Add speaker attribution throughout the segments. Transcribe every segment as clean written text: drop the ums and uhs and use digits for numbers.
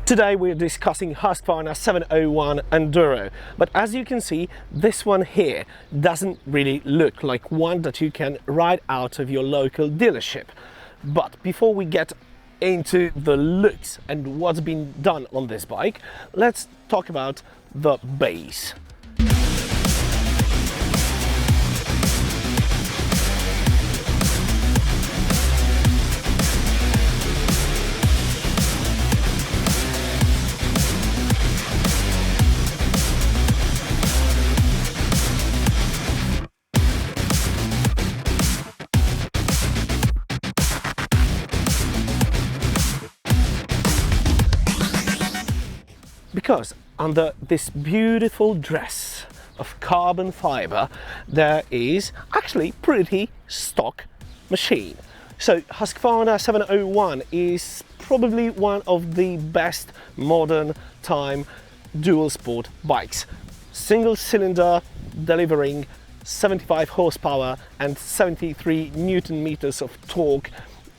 Speaker 1: Today we're discussing Husqvarna 701 Enduro, but as you can see, this one here doesn't really look like one that you can ride out of your local dealership. But before we get into the looks and what's been done on this bike, let's talk about the base. Because under this beautiful dress of carbon fiber there is actually pretty stock machine. So Husqvarna 701 is probably one of the best modern time dual sport bikes. Single cylinder delivering 75 horsepower and 73 Newton meters of torque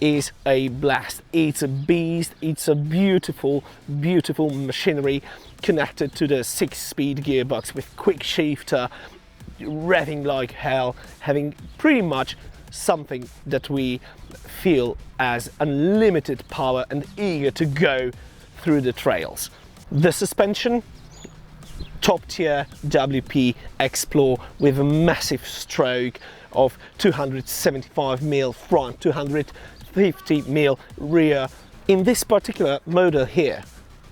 Speaker 1: is a blast. It's a beast. It's a beautiful machinery connected to the 6-speed gearbox with quick shifter, revving like hell, having pretty much something that we feel as unlimited power and eager to go through the trails. The suspension, top tier WP Explore with a massive stroke of 275mm front, 250mm rear. In this particular model here,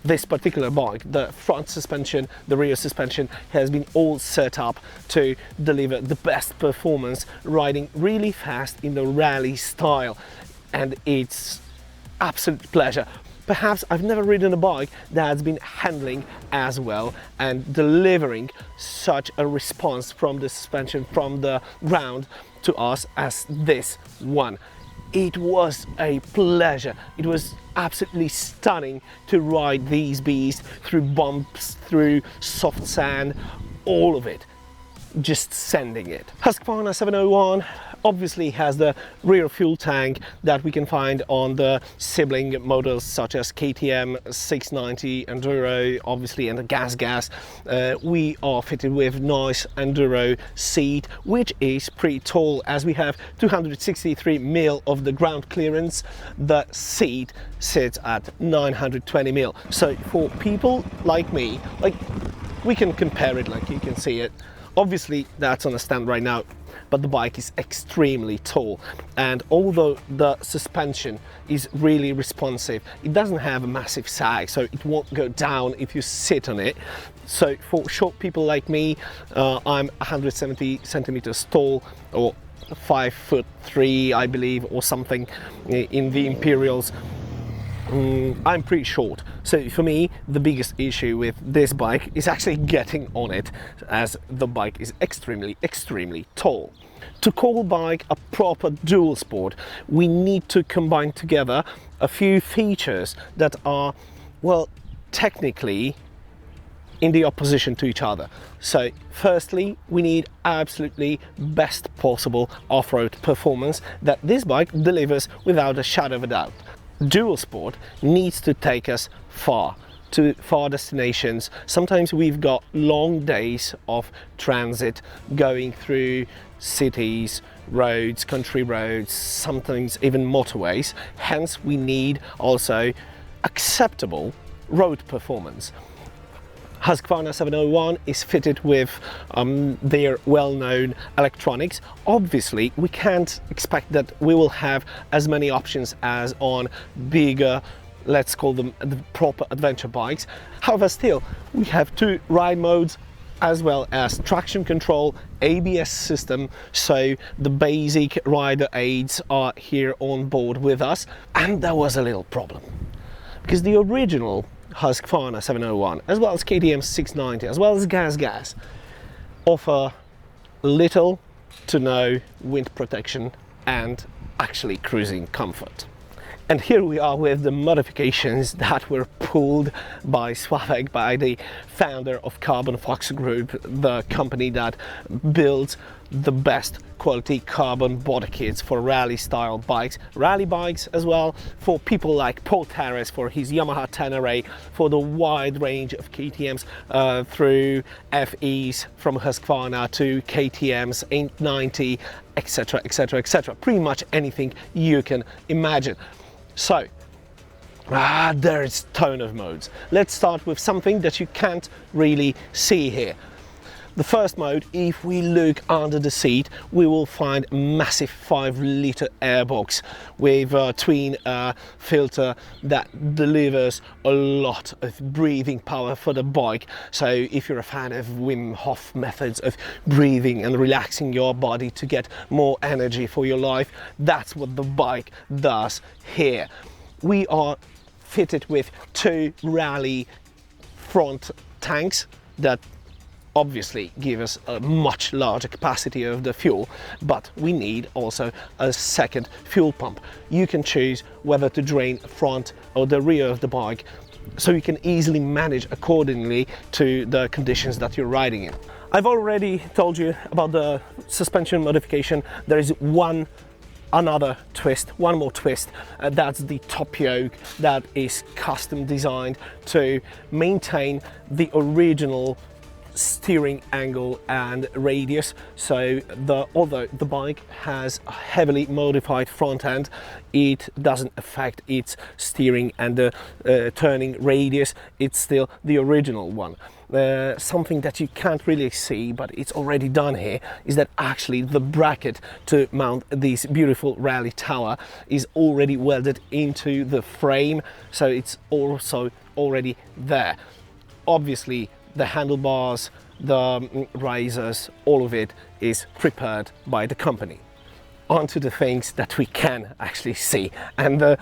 Speaker 1: this particular bike, the front suspension, the rear suspension has been all set up to deliver the best performance, riding really fast in the rally style, and it's absolute pleasure. Perhaps I've never ridden a bike that's been handling as well and delivering such a response from the suspension, from the ground to us as this one. It was a pleasure. It was absolutely stunning to ride these beasts through bumps, through soft sand, all of it. Just sending it. Husqvarna 701 obviously has the rear fuel tank that we can find on the sibling models such as KTM 690 Enduro, obviously, and the gas. We are fitted with nice Enduro seat, which is pretty tall, as we have 263mm of the ground clearance. The seat sits at 920mm. So for people like me, we can compare it, like you can see it. Obviously that's on a stand right now, but the bike is extremely tall, and although the suspension is really responsive, it doesn't have a massive sag, so it won't go down if you sit on it. So for short people like me, I'm 170 centimeters tall, or 5'3", I believe, or something in the Imperials. I'm pretty short, so for me the biggest issue with this bike is actually getting on it, as the bike is extremely tall. To call bike a proper dual sport, we need to combine together a few features that are, well, technically in the opposition to each other. So firstly, we need absolutely best possible off-road performance that this bike delivers without a shadow of a doubt. Dual sport needs to take us far, to far destinations. Sometimes we've got long days of transit going through cities, roads, country roads, sometimes even motorways. Hence we need also acceptable road performance. Husqvarna 701 is fitted with their well-known electronics. Obviously, we can't expect that we will have as many options as on bigger, let's call them the proper adventure bikes. However, still, we have two ride modes as well as traction control, ABS system, so the basic rider aids are here on board with us. And there was a little problem, because the original Husqvarna 701, as well as KTM 690, as well as gas, offer little to no wind protection and actually cruising comfort. And here we are with the modifications that were pulled by Sławek, by the founder of CarbonFox Group, the company that builds the best quality carbon body kits for rally style bikes, rally bikes as well, for people like Paul Terrace for his Yamaha Tenere, for the wide range of KTMs through FEs from Husqvarna to KTMs 890, etc, etc, etc, pretty much anything you can imagine. So there's a ton of modes. Let's start with something that you can't really see here. The first mode, if we look under the seat, we will find a massive 5-liter airbox with a twin filter that delivers a lot of breathing power for the bike. So if you're a fan of Wim Hof methods of breathing and relaxing your body to get more energy for your life, that's what the bike does here. We are fitted with 2 rally front tanks that obviously give us a much larger capacity of the fuel, but we need also a second fuel pump. You can choose whether to drain front or the rear of the bike, so you can easily manage accordingly to the conditions that you're riding in. I've already told you about the suspension modification. There is another twist, one more twist, that's the top yoke that is custom designed to maintain the original steering angle and radius. So although the bike has a heavily modified front end, it doesn't affect its steering and the turning radius. It's still the original one. Something that you can't really see, but it's already done here, is that actually the bracket to mount this beautiful rally tower is already welded into the frame, so it's also already there. Obviously the handlebars, the risers, all of it is prepared by the company. On to the things that we can actually see, and it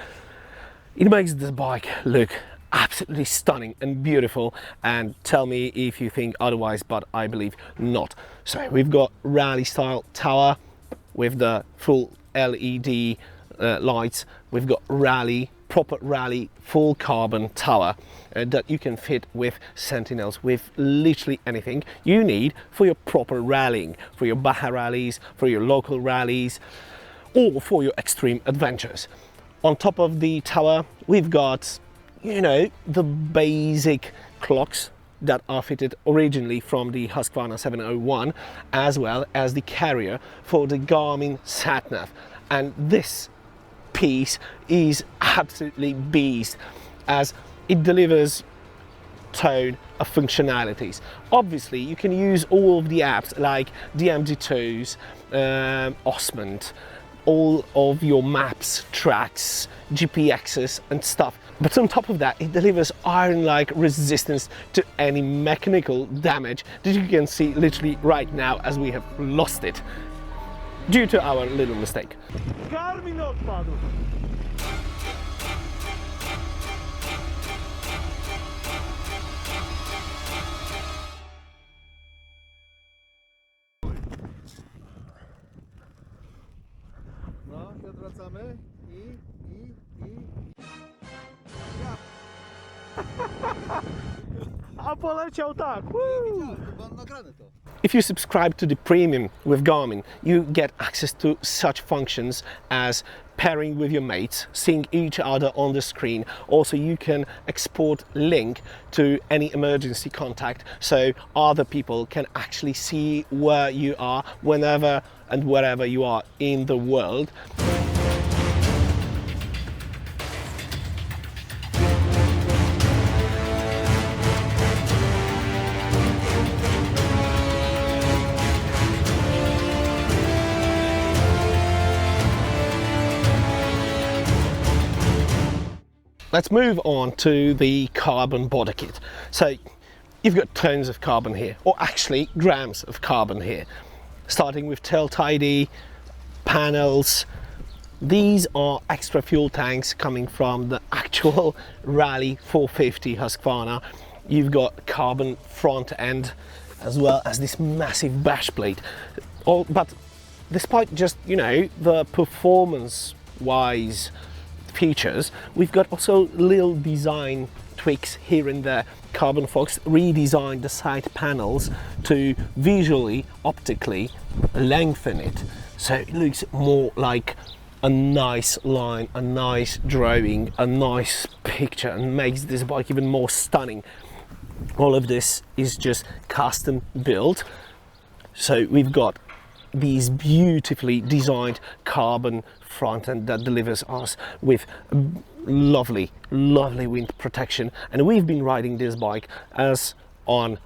Speaker 1: makes the bike look absolutely stunning and beautiful, and tell me if you think otherwise, but I believe not. So we've got rally style tower with the full LED lights. We've got proper rally full carbon tower that you can fit with sentinels, with literally anything you need for your proper rallying, for your Baja rallies, for your local rallies, or for your extreme adventures. On top of the tower, we've got, you know, the basic clocks that are fitted originally from the Husqvarna 701, as well as the carrier for the Garmin sat-nav. And this piece is absolutely beast, as it delivers ton of functionalities. Obviously you can use all of the apps like DMG2s, Osmond, all of your maps, tracks, GPXs and stuff. But on top of that, it delivers iron-like resistance to any mechanical damage that you can see literally right now, as we have lost it due to our little mistake. Garmin odpadł.
Speaker 2: No, i odwracamy i...
Speaker 1: A poleciał tak!
Speaker 2: Mam nagrane to.
Speaker 1: If you subscribe to the premium with Garmin, you get access to such functions as pairing with your mates, seeing each other on the screen. Also, you can export link to any emergency contact, so other people can actually see where you are whenever and wherever you are in the world. Let's move on to the carbon body kit. So you've got tons of carbon here, or actually grams of carbon here, starting with tail tidy, panels. These are extra fuel tanks coming from the actual Rally 450 Husqvarna. You've got carbon front end, as well as this massive bash plate. But despite just, you know, the performance wise features, we've got also little design tweaks here and there. CarbonFox redesigned the side panels to visually, optically lengthen it, so it looks more like a nice line, a nice drawing, a nice picture, and makes this bike even more stunning. All of this is just custom built. So we've got these beautifully designed carbon front end that delivers us with lovely wind protection, and we've been riding this bike as on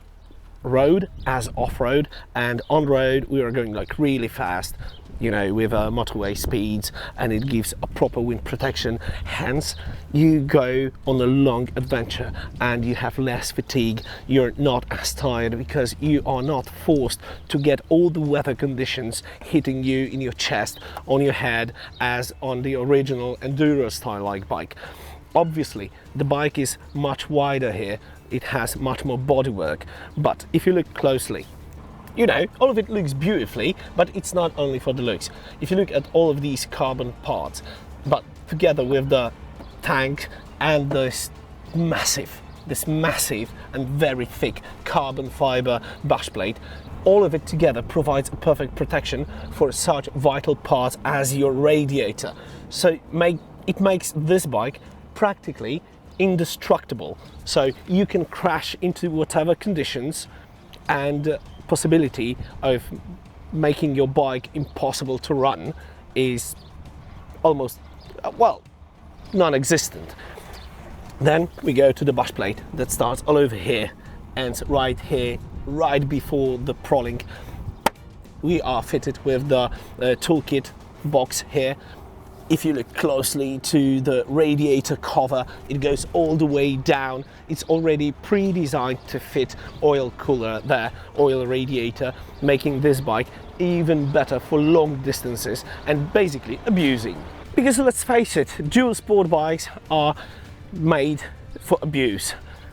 Speaker 1: road as off-road, and on road we are going like really fast, you know, with motorway speeds, and it gives a proper wind protection. Hence you go on a long adventure and you have less fatigue, you're not as tired because you are not forced to get all the weather conditions hitting you in your chest, on your head, as on the original Enduro style like bike. Obviously the bike is much wider here, it has much more bodywork, but if you look closely, you know, all of it looks beautifully, but it's not only for the looks. If you look at all of these carbon parts, but together with the tank and this massive and very thick carbon fiber bush plate, all of it together provides a perfect protection for such vital parts as your radiator. So it makes this bike practically indestructible. So you can crash into whatever conditions, and possibility of making your bike impossible to run is almost, well, non-existent. Then we go to the bush plate that starts all over here, and right here, right before the prolink, we are fitted with the toolkit box here. If you look closely to the radiator cover, it goes all the way down. It's already pre-designed to fit oil cooler there, oil radiator, making this bike even better for long distances and basically abusing. Because let's face it, dual sport bikes are made for abuse.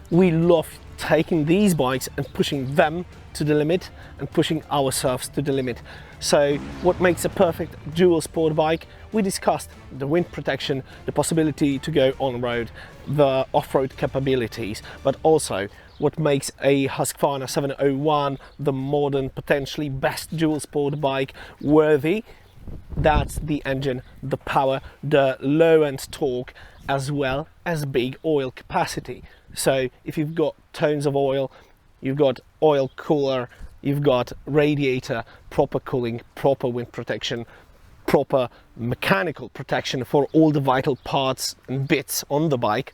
Speaker 1: We love taking these bikes and pushing them to the limit and pushing ourselves to the limit. So what makes a perfect dual sport bike? We discussed the wind protection, the possibility to go on road, the off-road capabilities, but also what makes a Husqvarna 701 the modern, potentially best dual sport bike worthy. That's the engine, the power, the low-end torque, as well as big oil capacity. So if you've got tons of oil, you've got oil cooler, you've got radiator, proper cooling, proper wind protection, proper mechanical protection for all the vital parts and bits on the bike,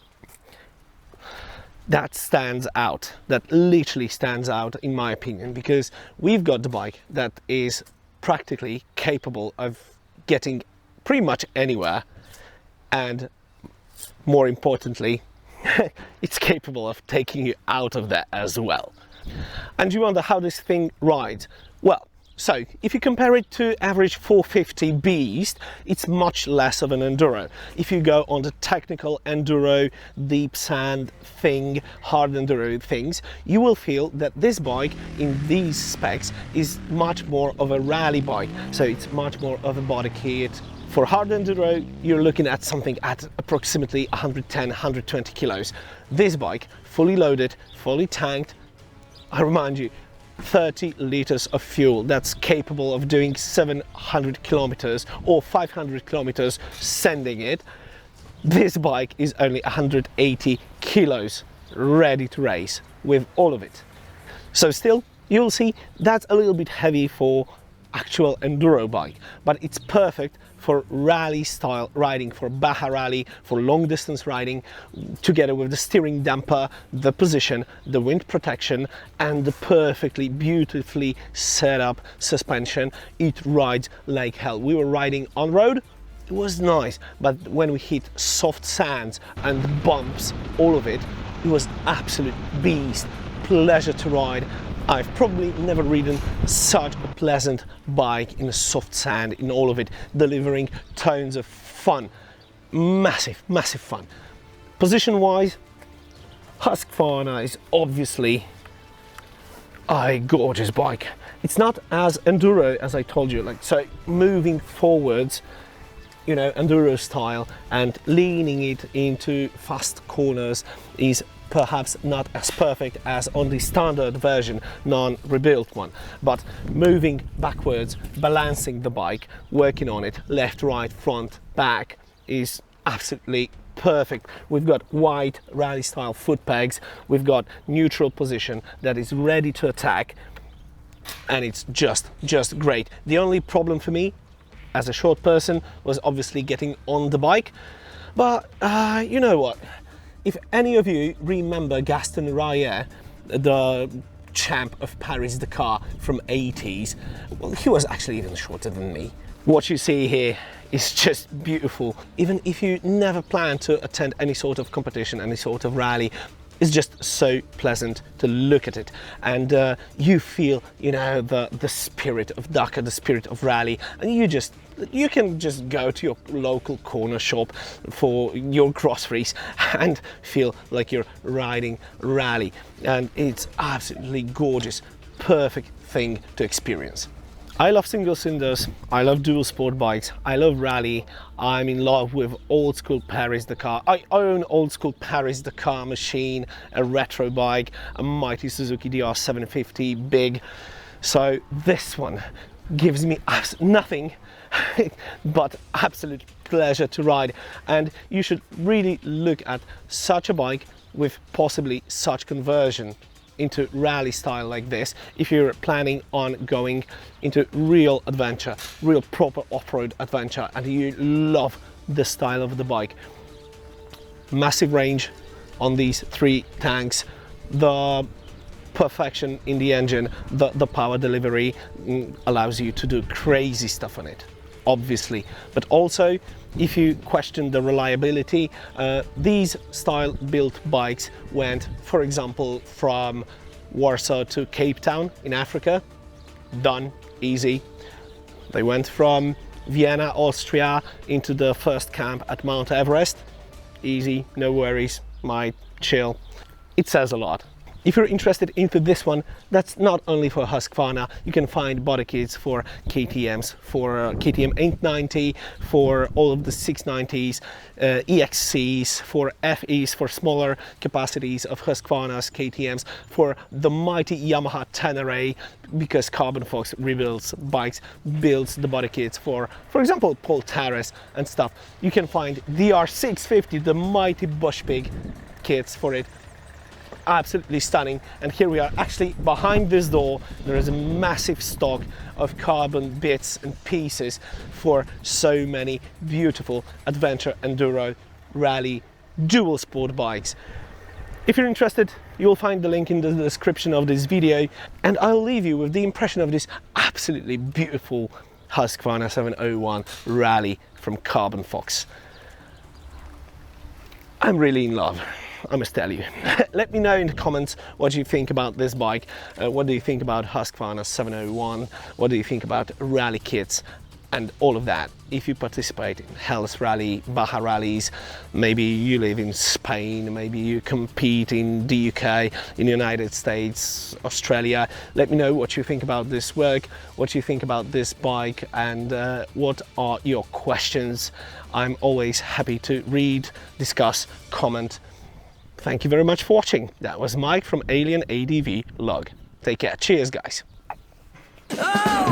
Speaker 1: that stands out. That literally stands out in my opinion, because we've got the bike that is practically capable of getting pretty much anywhere, and more importantly, it's capable of taking you out of there as well. And you wonder how this thing rides? Well, so if you compare it to average 450 Beast, it's much less of an Enduro. If you go on the technical Enduro, deep sand thing, hard Enduro things, you will feel that this bike in these specs is much more of a rally bike. So it's much more of a body kit. For hard Enduro, you're looking at something at approximately 110, 120 kilos. This bike, fully loaded, fully tanked, I remind you, 30 liters of fuel. That's capable of doing 700 kilometers or 500 kilometers sending it. This bike is only 180 kilos, ready to race with all of it. So still, you'll see that's a little bit heavy for actual Enduro bike, but it's perfect for rally style riding, for Baja rally, for long distance riding, together with the steering damper, the position, the wind protection, and the perfectly beautifully set up suspension. It rides like hell. We were riding on road, it was nice, but when we hit soft sands and bumps, all of it, it was absolute beast, pleasure to ride. I've probably never ridden such a pleasant bike in a soft sand, in all of it, delivering tons of fun. Massive fun. Position wise, Husqvarna is obviously a gorgeous bike. It's not as Enduro as I told you, like, so moving forwards, you know, enduro style, and leaning it into fast corners is perhaps not as perfect as on the standard version, non-rebuilt one, but moving backwards, balancing the bike, working on it left, right, front, back is absolutely perfect. We've got wide rally style foot pegs, we've got neutral position that is ready to attack, and it's just great. The only problem for me as a short person was obviously getting on the bike, but you know what, if any of you remember Gaston Rayet, the champ of Paris-Dakar from 80s, well, he was actually even shorter than me. What you see here is just beautiful. Even if you never plan to attend any sort of competition, any sort of rally, it's just so pleasant to look at it, and you feel, you know, the spirit of Dakar, the spirit of rally, and you can just go to your local corner shop for your groceries and feel like you're riding rally, and it's absolutely gorgeous, perfect thing to experience. I love single cylinders, I love dual sport bikes, I love rally, I'm in love with old school Paris-Dakar. I own old school Paris-Dakar machine, a retro bike, a mighty Suzuki DR750 big. So this one gives me nothing but absolute pleasure to ride, and you should really look at such a bike with possibly such conversion into rally style like this if you're planning on going into real adventure, real proper off-road adventure, and you love the style of the bike. Massive range on these three tanks, the perfection in the engine, the power delivery allows you to do crazy stuff on it, obviously, but also if you question the reliability, these style built bikes went, for example, from Warsaw to Cape Town in Africa, done, easy. They went from Vienna, Austria into the first camp at Mount Everest, easy, no worries, might chill. It says a lot. If you're interested into this one, that's not only for Husqvarna. You can find body kits for KTMs, for KTM 890, for all of the 690s, EXCs, for FEs, for smaller capacities of Husqvarna's KTMs, for the mighty Yamaha Tenere, because CarbonFox rebuilds bikes, builds the body kits for example, Paul Terrace and stuff. You can find DR650, the mighty Bush Pig kits for it. Absolutely stunning. And here we are, actually behind this door there is a massive stock of carbon bits and pieces for so many beautiful adventure, enduro, rally, dual sport bikes. If you're interested, you'll find the link in the description of this video, and I'll leave you with the impression of this absolutely beautiful Husqvarna 701 Rally from CarbonFox. I'm really in love, I must tell you. Let me know in the comments what you think about this bike. What do you think about Husqvarna 701? What do you think about rally kits and all of that? If you participate in Hell's Rally, Baja rallies, maybe you live in Spain, maybe you compete in the UK, in the United States, Australia, let me know what you think about this work, what you think about this bike, and what are your questions. I'm always happy to read, discuss, comment. Thank you very much for watching. That was Mike from Alien ADV Log. Take care. Cheers, guys.
Speaker 3: Oh!